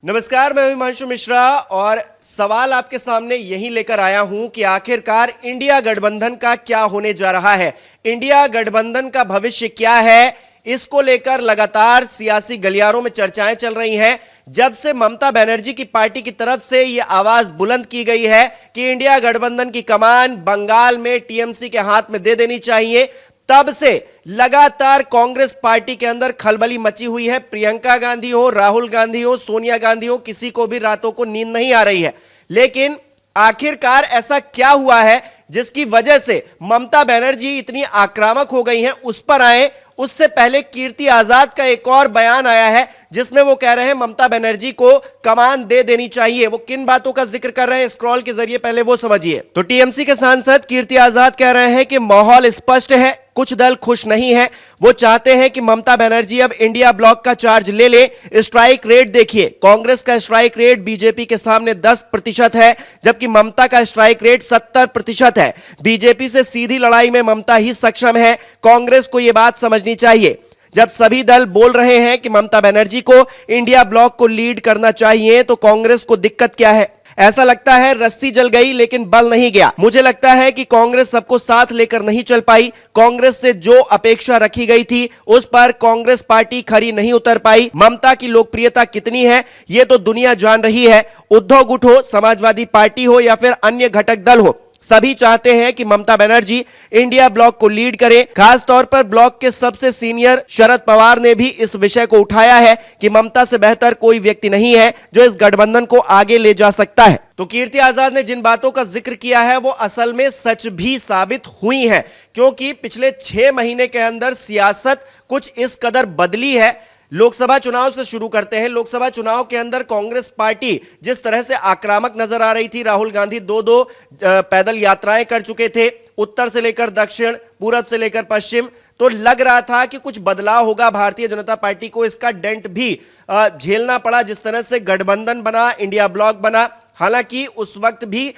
नमस्कार, मैं हिमांशु मिश्रा और सवाल आपके सामने यही लेकर आया हूं कि आखिरकार इंडिया गठबंधन का क्या होने जा रहा है। इंडिया गठबंधन का भविष्य क्या है, इसको लेकर लगातार सियासी गलियारों में चर्चाएं चल रही हैं। जब से ममता बनर्जी की पार्टी की तरफ से यह आवाज बुलंद की गई है कि इंडिया गठबंधन की कमान बंगाल में टीएमसी के हाथ में दे देनी चाहिए, तब से लगातार कांग्रेस पार्टी के अंदर खलबली मची हुई है। प्रियंका गांधी हो, राहुल गांधी हो, सोनिया गांधी हो, किसी को भी रातों को नींद नहीं आ रही है। लेकिन आखिरकार ऐसा क्या हुआ है जिसकी वजह से ममता बनर्जी इतनी आक्रामक हो गई हैं, उस पर आए। उससे पहले कीर्ति आजाद का एक और बयान आया है जिसमें वो कह रहे हैं ममता बनर्जी को कमान दे देनी चाहिए। वो किन बातों का जिक्र कर रहे हैं स्क्रॉल के जरिए पहले वो समझिए। तो टीएमसी के सांसद कीर्ति आजाद कह रहे हैं कि माहौल स्पष्ट है, कुछ दल खुश नहीं है। वो चाहते हैं कि ममता बनर्जी अब इंडिया ब्लॉक का चार्ज ले ले। स्ट्राइक रेट देखिए, कांग्रेस का स्ट्राइक रेट बीजेपी के सामने 10% है, जबकि ममता का स्ट्राइक रेट 70% है। बीजेपी से सीधी लड़ाई में ममता ही सक्षम है। कांग्रेस को यह बात समझनी चाहिए। जब सभी दल बोल रहे हैं कि ममता बनर्जी को इंडिया ब्लॉक को लीड करना चाहिए, तो कांग्रेस को दिक्कत क्या है? ऐसा लगता है रस्सी जल गई लेकिन बल नहीं गया। मुझे लगता है कि कांग्रेस सबको साथ लेकर नहीं चल पाई। कांग्रेस से जो अपेक्षा रखी गई थी उस पर कांग्रेस पार्टी खरी नहीं उतर पाई। ममता की लोकप्रियता कितनी है यह तो दुनिया जान रही है। उद्धव गुट हो, समाजवादी पार्टी हो या फिर अन्य घटक दल हो, सभी चाहते हैं कि ममता बनर्जी इंडिया ब्लॉक को लीड करे। खास तौर पर ब्लॉक के सबसे सीनियर शरद पवार ने भी इस विषय को उठाया है कि ममता से बेहतर कोई व्यक्ति नहीं है जो इस गठबंधन को आगे ले जा सकता है। तो कीर्ति आजाद ने जिन बातों का जिक्र किया है वो असल में सच भी साबित हुई है, क्योंकि पिछले 6 महीने के अंदर सियासत कुछ इस कदर बदली है। लोकसभा चुनाव से शुरू करते हैं। लोकसभा चुनाव के अंदर कांग्रेस पार्टी जिस तरह से आक्रामक नजर आ रही थी, राहुल गांधी दो पैदल यात्राएं कर चुके थे, उत्तर से लेकर दक्षिण, पूरब से लेकर पश्चिम। तो लग रहा था कि कुछ बदलाव होगा। भारतीय जनता पार्टी को इसका डेंट भी झेलना पड़ा जिस तरह से गठबंधन बना, इंडिया ब्लॉक बना। हालांकि उस वक्त भी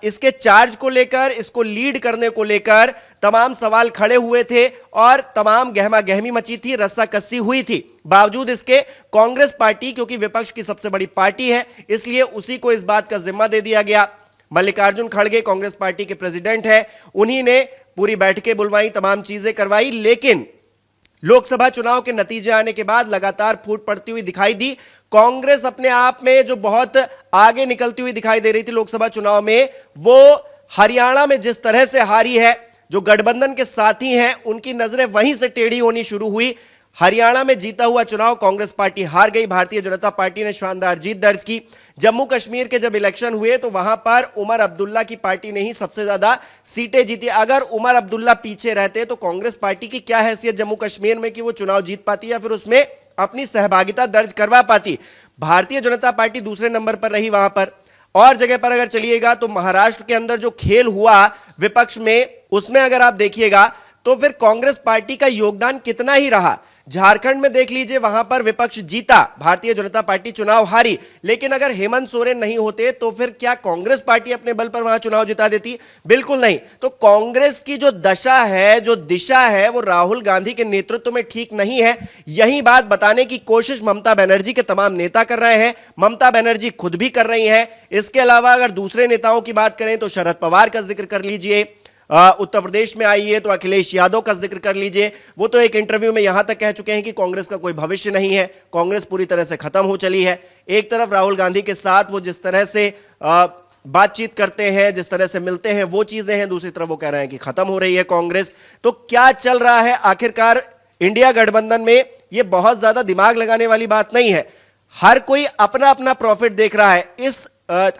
इसके चार्ज को लेकर, इसको लीड करने को लेकर तमाम सवाल खड़े हुए थे और तमाम गहमा गहमी मची थी, रस्साकस्सी हुई थी। बावजूद इसके कांग्रेस पार्टी, क्योंकि विपक्ष की सबसे बड़ी पार्टी है, इसलिए उसी को इस बात का जिम्मा दे दिया गया। मल्लिकार्जुन खड़गे कांग्रेस पार्टी के प्रेसिडेंट हैं, उन्हीं ने पूरी बैठकें बुलवाई, तमाम चीजें करवाई। लेकिन लोकसभा चुनाव के नतीजे आने के बाद लगातार फूट पड़ती हुई दिखाई दी। कांग्रेस अपने आप में जो बहुत आगे निकलती हुई दिखाई दे रही थी लोकसभा चुनाव में, वो हरियाणा में जिस तरह से हारी है, जो गठबंधन के साथी हैं उनकी नजरें वहीं से टेढ़ी होनी शुरू हुई। हरियाणा में जीता हुआ चुनाव कांग्रेस पार्टी हार गई, भारतीय जनता पार्टी ने शानदार जीत दर्ज की। जम्मू कश्मीर के जब इलेक्शन हुए तो वहां पर उमर अब्दुल्ला की पार्टी ने ही सबसे ज्यादा सीटें जीती। अगर उमर अब्दुल्ला पीछे रहते तो कांग्रेस पार्टी की क्या हैसियत जम्मू कश्मीर में कि वो चुनाव जीत पाती या फिर उसमें अपनी सहभागिता दर्ज करवा पाती। भारतीय जनता पार्टी दूसरे नंबर पर रही वहां पर। और जगह पर अगर चलिएगा तो महाराष्ट्र के अंदर जो खेल हुआ विपक्ष में, उसमें अगर आप देखिएगा तो फिर कांग्रेस पार्टी का योगदान कितना ही रहा। झारखंड में देख लीजिए, वहां पर विपक्ष जीता, भारतीय जनता पार्टी चुनाव हारी। लेकिन अगर हेमंत सोरेन नहीं होते तो फिर क्या कांग्रेस पार्टी अपने बल पर वहां चुनाव जिता देती? बिल्कुल नहीं। तो कांग्रेस की जो दशा है, जो दिशा है, वो राहुल गांधी के नेतृत्व में ठीक नहीं है। यही बात बताने की कोशिश ममता बनर्जी के तमाम नेता कर रहे हैं, ममता बनर्जी खुद भी कर रही हैं। इसके अलावा अगर दूसरे नेताओं की बात करें तो शरद पवार का जिक्र कर लीजिए, उत्तर प्रदेश में आई है तो अखिलेश यादव का जिक्र कर लीजिए। वो तो एक इंटरव्यू में यहां तक कह चुके हैं कि कांग्रेस का कोई भविष्य नहीं है, कांग्रेस पूरी तरह से खत्म हो चली है। एक तरफ राहुल गांधी के साथ वो जिस तरह से बातचीत करते हैं, जिस तरह से मिलते हैं, वो चीजें हैं, दूसरी तरफ वो कह रहे हैं कि खत्म हो रही है कांग्रेस। तो क्या चल रहा है आखिरकार इंडिया गठबंधन में? ये बहुत ज्यादा दिमाग लगाने वाली बात नहीं है। हर कोई अपना अपना प्रॉफिट देख रहा है। इस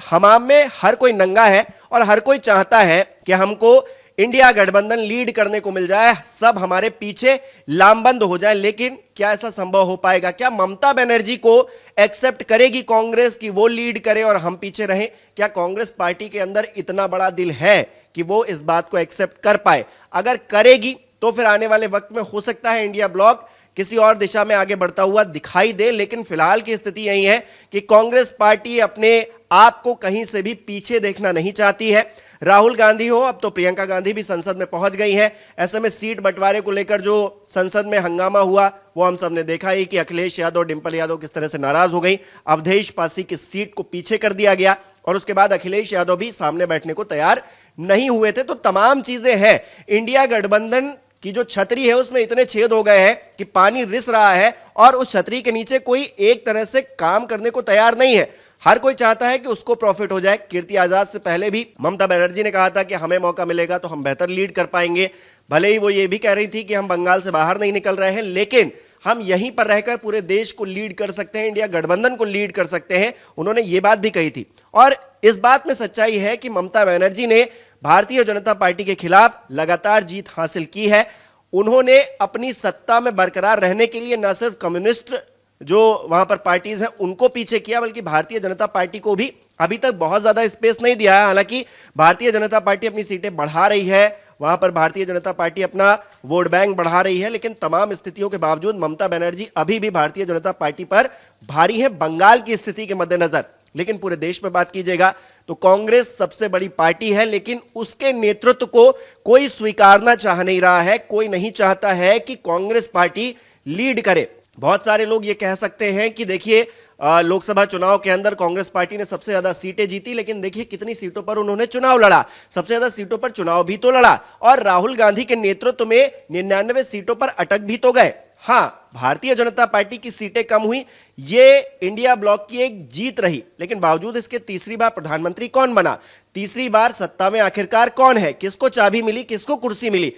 हमाम में हर कोई नंगा है और हर कोई चाहता है कि हमको इंडिया गठबंधन लीड करने को मिल जाए, सब हमारे पीछे लामबंद हो जाए। लेकिन क्या ऐसा संभव हो पाएगा? क्या ममता बनर्जी को एक्सेप्ट करेगी कांग्रेस कि वो लीड करे और हम पीछे रहें? क्या कांग्रेस पार्टी के अंदर इतना बड़ा दिल है कि वो इस बात को एक्सेप्ट कर पाए? अगर करेगी तो फिर आने वाले वक्त में हो सकता है इंडिया ब्लॉक किसी और दिशा में आगे बढ़ता हुआ दिखाई दे। लेकिन फिलहाल की स्थिति यही है कि कांग्रेस पार्टी अपने आप को कहीं से भी पीछे देखना नहीं चाहती है। राहुल गांधी हो, अब तो प्रियंका गांधी भी संसद में पहुंच गई हैं। ऐसे में सीट बंटवारे को लेकर जो संसद में हंगामा हुआ वो हम सब ने देखा ही कि अखिलेश यादव, डिंपल यादव किस तरह से नाराज हो गई। अवधेश पासी की सीट को पीछे कर दिया गया और उसके बाद अखिलेश यादव भी सामने बैठने को तैयार नहीं हुए थे। तो तमाम चीजें हैं। इंडिया गठबंधन की जो छतरी है उसमें इतने छेद हो गए हैं कि पानी रिस रहा है और उस छतरी के नीचे कोई एक तरह से काम करने को तैयार नहीं है। हर कोई चाहता है कि उसको प्रॉफिट हो जाए। कीर्ति आजाद से पहले भी ममता बनर्जी ने कहा था कि हमें मौका मिलेगा तो हम बेहतर लीड कर पाएंगे। भले ही वो ये भी कह रही थी कि हम बंगाल से बाहर नहीं निकल रहे हैं, लेकिन हम यहीं पर रहकर पूरे देश को लीड कर सकते हैं, इंडिया गठबंधन को लीड कर सकते हैं। उन्होंने ये बात भी कही थी। और इस बात में सच्चाई है कि ममता बनर्जी ने भारतीय जनता पार्टी के खिलाफ लगातार जीत हासिल की है। उन्होंने अपनी सत्ता में बरकरार रहने के लिए न सिर्फ कम्युनिस्ट जो वहां पर पार्टीज हैं उनको पीछे किया, बल्कि भारतीय जनता पार्टी को भी अभी तक बहुत ज्यादा स्पेस नहीं दिया है। हालांकि भारतीय जनता पार्टी अपनी सीटें बढ़ा रही है, वहां पर भारतीय जनता पार्टी अपना वोट बैंक बढ़ा रही है, लेकिन तमाम स्थितियों के बावजूद ममता बनर्जी अभी भी भारतीय जनता पार्टी पर भारी है बंगाल की स्थिति के मद्देनजर। लेकिन पूरे देश में बात कीजिएगा तो कांग्रेस सबसे बड़ी पार्टी है, लेकिन उसके नेतृत्व को कोई स्वीकारना चाह नहीं रहा है। कोई नहीं चाहता है कि कांग्रेस पार्टी लीड करे। बहुत सारे लोग ये कह सकते हैं कि देखिए लोकसभा चुनाव के अंदर कांग्रेस पार्टी ने सबसे ज्यादा सीटें जीती, लेकिन देखिए कितनी सीटों पर उन्होंने चुनाव लड़ा। सबसे ज्यादा सीटों पर चुनाव भी तो लड़ा और राहुल गांधी के नेतृत्व में 99 सीटों पर अटक भी तो गए। हाँ, भारतीय जनता पार्टी की सीटें कम हुई, ये इंडिया ब्लॉक की एक जीत रही, लेकिन बावजूद इसके तीसरी बार प्रधानमंत्री कौन बना, तीसरी बार सत्ता में आखिरकार कौन है, किसको चाबी मिली, किसको कुर्सी मिली।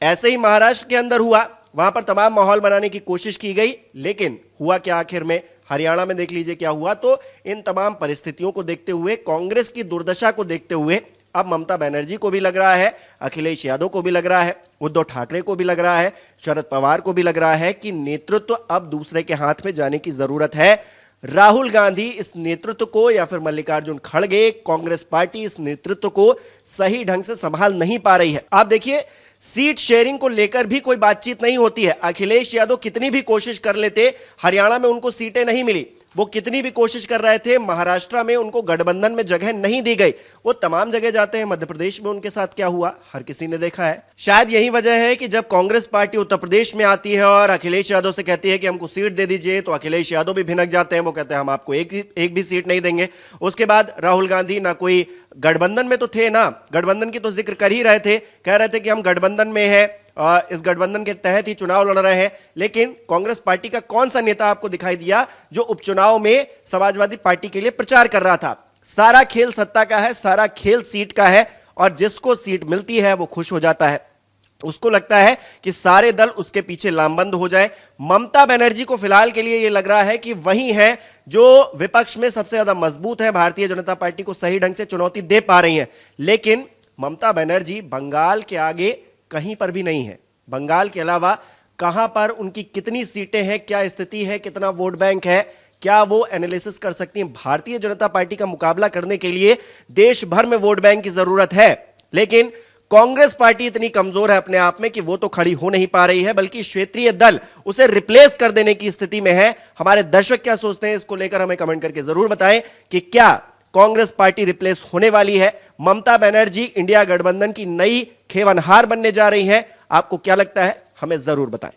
ऐसे ही महाराष्ट्र के अंदर हुआ, वहां पर तमाम माहौल बनाने की कोशिश की गई, लेकिन हुआ क्या आखिर में। हरियाणा में देख लीजिए क्या हुआ। तो इन तमाम परिस्थितियों को देखते हुए, कांग्रेस की दुर्दशा को देखते हुए अब ममता बनर्जी को भी लग रहा है, अखिलेश यादव को भी लग रहा है, उद्धव ठाकरे को भी लग रहा है, शरद पवार को भी लग रहा है कि नेतृत्व अब दूसरे के हाथ में जाने की जरूरत है। राहुल गांधी इस नेतृत्व को या फिर मल्लिकार्जुन खड़गे, कांग्रेस पार्टी इस नेतृत्व को सही ढंग से संभाल नहीं पा रही है। आप देखिए सीट शेयरिंग को लेकर भी कोई बातचीत नहीं होती है। अखिलेश यादव कितनी भी कोशिश कर लेते, हरियाणा में उनको सीटें नहीं मिली। वो कितनी भी कोशिश कर रहे थे, महाराष्ट्र में उनको गठबंधन में जगह नहीं दी गई। वो तमाम जगह जाते हैं, मध्य प्रदेश में उनके साथ क्या हुआ हर किसी ने देखा है। शायद यही वजह है कि जब कांग्रेस पार्टी उत्तर प्रदेश में आती है और अखिलेश यादव से कहती है कि हमको सीट दे दीजिए, तो अखिलेश यादव भी भिनक जाते हैं। वो कहते हैं हम आपको एक भी सीट नहीं देंगे। उसके बाद राहुल गांधी ना कोई गठबंधन में तो थे ना, गठबंधन की तो जिक्र कर ही रहे थे, कह रहे थे कि हम गठबंधन में हैं, इस गठबंधन के तहत ही चुनाव लड़ रहे हैं। लेकिन कांग्रेस पार्टी का कौन सा नेता आपको दिखाई दिया जो उपचुनाव में समाजवादी पार्टी के लिए प्रचार कर रहा था। सारा खेल सत्ता का है, सारा खेल सीट का है, और जिसको सीट मिलती है वो खुश हो जाता है। उसको लगता है कि सारे दल उसके पीछे लामबंद हो जाए। ममता बनर्जी को फिलहाल के लिए यह लग रहा है कि वही है जो विपक्ष में सबसे ज्यादा मजबूत है, भारतीय जनता पार्टी को सही ढंग से चुनौती दे पा रही है। लेकिन ममता बनर्जी बंगाल के आगे कहीं पर भी नहीं है। बंगाल के अलावा कहां पर उनकी कितनी सीटें हैं, क्या स्थिति है, कितना वोट बैंक है, क्या वो एनालिसिस कर सकती हैं। भारतीय जनता पार्टी का मुकाबला करने के लिए देश भर में वोट बैंक की जरूरत है, लेकिन कांग्रेस पार्टी इतनी कमजोर है अपने आप में कि वो तो खड़ी हो नहीं पा रही है, बल्कि क्षेत्रीय दल उसे रिप्लेस कर देने की स्थिति में है। हमारे दर्शक क्या सोचते हैं इसको लेकर हमें कमेंट करके जरूर बताएं कि क्या कांग्रेस पार्टी रिप्लेस होने वाली है, ममता बनर्जी इंडिया गठबंधन की नई खेवनहार बनने जा रही है। आपको क्या लगता है, हमें जरूर बताएं।